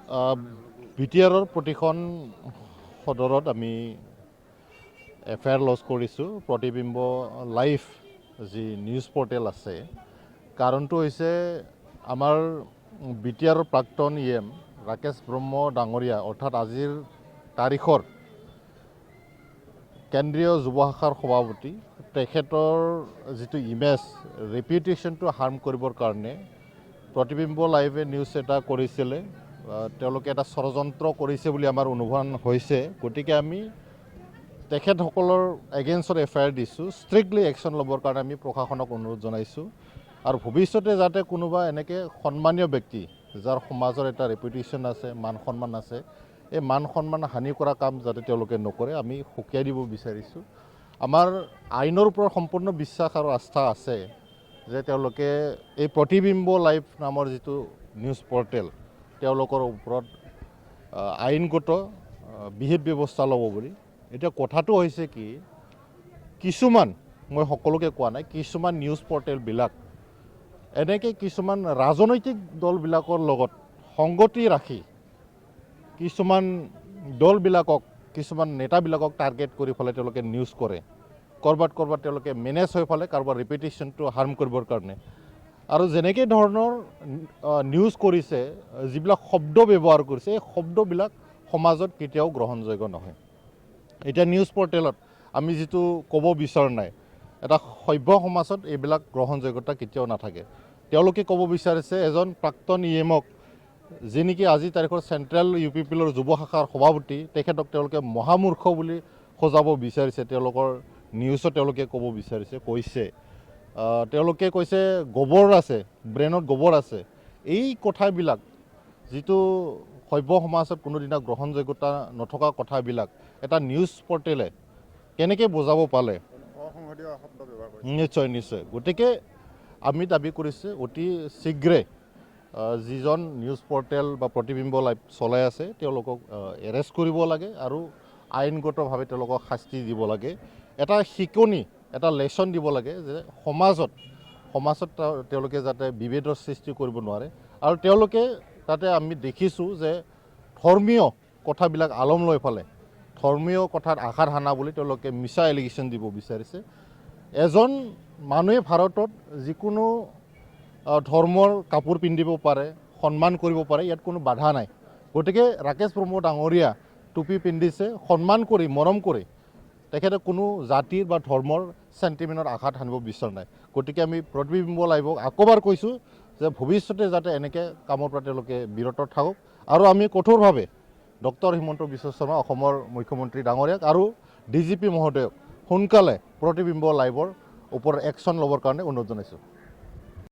বিটিআৰৰ প্ৰতিখন সদৰত আমি এফআইআৰ লজ কৰিছোঁ। প্ৰতিবিম্ব লাইভ যি নিউজ পৰ্টেল আছে, কাৰণটো হৈছে আমাৰ বিটিআৰৰ প্ৰাক্তন ইএম ৰাকেশ ব্ৰহ্ম ডাঙৰীয়া, অৰ্থাৎ আজিৰ তাৰিখৰ কেন্দ্ৰীয় যুৱ শাখাৰ সভাপতি, তেখেতৰ যিটো ইমেজ ৰেপুটেশ্যনটো হাৰ্ম কৰিবৰ কাৰণে প্ৰতিবিম্ব লাইভে নিউজ এটা কৰিছিলে। তেওঁলোকে এটা ষড়যন্ত্ৰ কৰিছে বুলি আমাৰ অনুমান হৈছে। গতিকে আমি তেখেতসকলৰ এগেইনষ্টত এফআইআৰ দিছোঁ। ষ্ট্ৰিক্টলি একশ্যন ল'বৰ কাৰণে আমি প্ৰশাসনক অনুৰোধ জনাইছোঁ। আৰু ভৱিষ্যতে যাতে কোনোবা এনেকৈ সন্মানীয় ব্যক্তি, যাৰ সমাজৰ এটা ৰেপুটেশ্যন আছে, মান সন্মান আছে, এই মান সন্মান হানি কৰা কাম যাতে তেওঁলোকে নকৰে আমি সকীয়াই দিব বিচাৰিছোঁ। আমাৰ আইনৰ ওপৰত সম্পূৰ্ণ বিশ্বাস আৰু আস্থা আছে যে তেওঁলোকে এই প্ৰতিবিম্ব লাইভ নামৰ যিটো নিউজ পৰ্টেল, তেওঁলোকৰ ওপৰত আইনগত বিহিত ব্যৱস্থা ল'ব বুলি। এতিয়া কথাটো হৈছে কি, কিছুমান, মই সকলোকে কোৱা নাই, কিছুমান নিউজ পৰ্টেলবিলাক এনেকৈ কিছুমান ৰাজনৈতিক দলবিলাকৰ লগত সংগতি ৰাখি কিছুমান দলবিলাকক, কিছুমান নেতাবিলাকক টাৰ্গেট কৰি পেলাই তেওঁলোকে নিউজ কৰে। ক'ৰবাত তেওঁলোকে মেনেজ হৈ পেলাই কাৰোবাৰ ৰেপুটেশ্যনটো হাৰ্ম কৰিবৰ কাৰণে। আৰু যেনেকৈ ধৰণৰ নিউজ কৰিছে, যিবিলাক শব্দ ব্যৱহাৰ কৰিছে, এই শব্দবিলাক সমাজত কেতিয়াও গ্ৰহণযোগ্য নহয়। এতিয়া নিউজ পৰ্টেলত আমি যিটো ক'ব বিচৰা নাই, এটা সভ্য সমাজত এইবিলাক গ্ৰহণযোগ্যতা কেতিয়াও নাথাকে। তেওঁলোকে ক'ব বিচাৰিছে এজন প্ৰাক্তন ইএমক, যি নেকি আজিৰ তাৰিখৰ চেণ্ট্ৰেল UPPৰ যুৱ শাখাৰ সভাপতি, তেখেতক তেওঁলোকে মহামূৰ্খ বুলি সজাব বিচাৰিছে। তেওঁলোকৰ নিউজত তেওঁলোকে ক'ব বিচাৰিছে, তেওঁলোকে কৈছে গোবৰ আছে, ব্ৰেইনত গোবৰ আছে। এই কথাবিলাক যিটো সভ্য সমাজত কোনোদিনা গ্ৰহণযোগ্যতা নথকা কথাবিলাক এটা নিউজ পৰ্টেলে কেনেকৈ বুজাব পালে? নিশ্চয়। গতিকে আমি দাবী কৰিছোঁ অতি শীঘ্ৰে যিজন নিউজ পৰ্টেল বা প্ৰতিবিম্ব লাইভ চলাই আছে তেওঁলোকক এৰেষ্ট কৰিব লাগে আৰু আইনগতভাৱে তেওঁলোকক শাস্তি দিব লাগে। এটা শিকনি, এটা লেচন দিব লাগে যে সমাজত তেওঁলোকে যাতে বিভেদৰ সৃষ্টি কৰিব নোৱাৰে। আৰু তেওঁলোকে তাতে আমি দেখিছোঁ যে ধৰ্মীয় কথাবিলাক আলম লৈ পেলাই ধৰ্মীয় কথাত আঘাত হানা বুলি তেওঁলোকে মিছা এলিগেশ্যন দিব বিচাৰিছে। এজন মানুহে ভাৰতত যিকোনো ধৰ্মৰ কাপোৰ পিন্ধিব পাৰে, সন্মান কৰিব পাৰে, ইয়াত কোনো বাধা নাই। গতিকে ৰাকেশ ব্ৰহ্ম ডাঙৰীয়া টুপি পিন্ধিছে, সন্মান কৰি, মৰম কৰি, তেখেতে কোনো জাতিৰ বা ধৰ্মৰ চেণ্টিমেণ্টত আঘাত সানিব বিচৰা নাই। গতিকে আমি প্ৰতিবিম্ব লাইভক আকৌবাৰ কৈছোঁ যে ভৱিষ্যতে যাতে এনেকৈ কামৰ পৰা তেওঁলোকে বিৰত থাকক। আৰু আমি কঠোৰভাৱে ডক্টৰ হিমন্ত বিশ্ব শৰ্মা, অসমৰ মুখ্যমন্ত্ৰী ডাঙৰীয়াক আৰু DGP মহোদয়ক সোনকালে প্ৰতিবিম্ব লাইভৰ ওপৰত একশ্যন ল'বৰ কাৰণে অনুৰোধ জনাইছোঁ।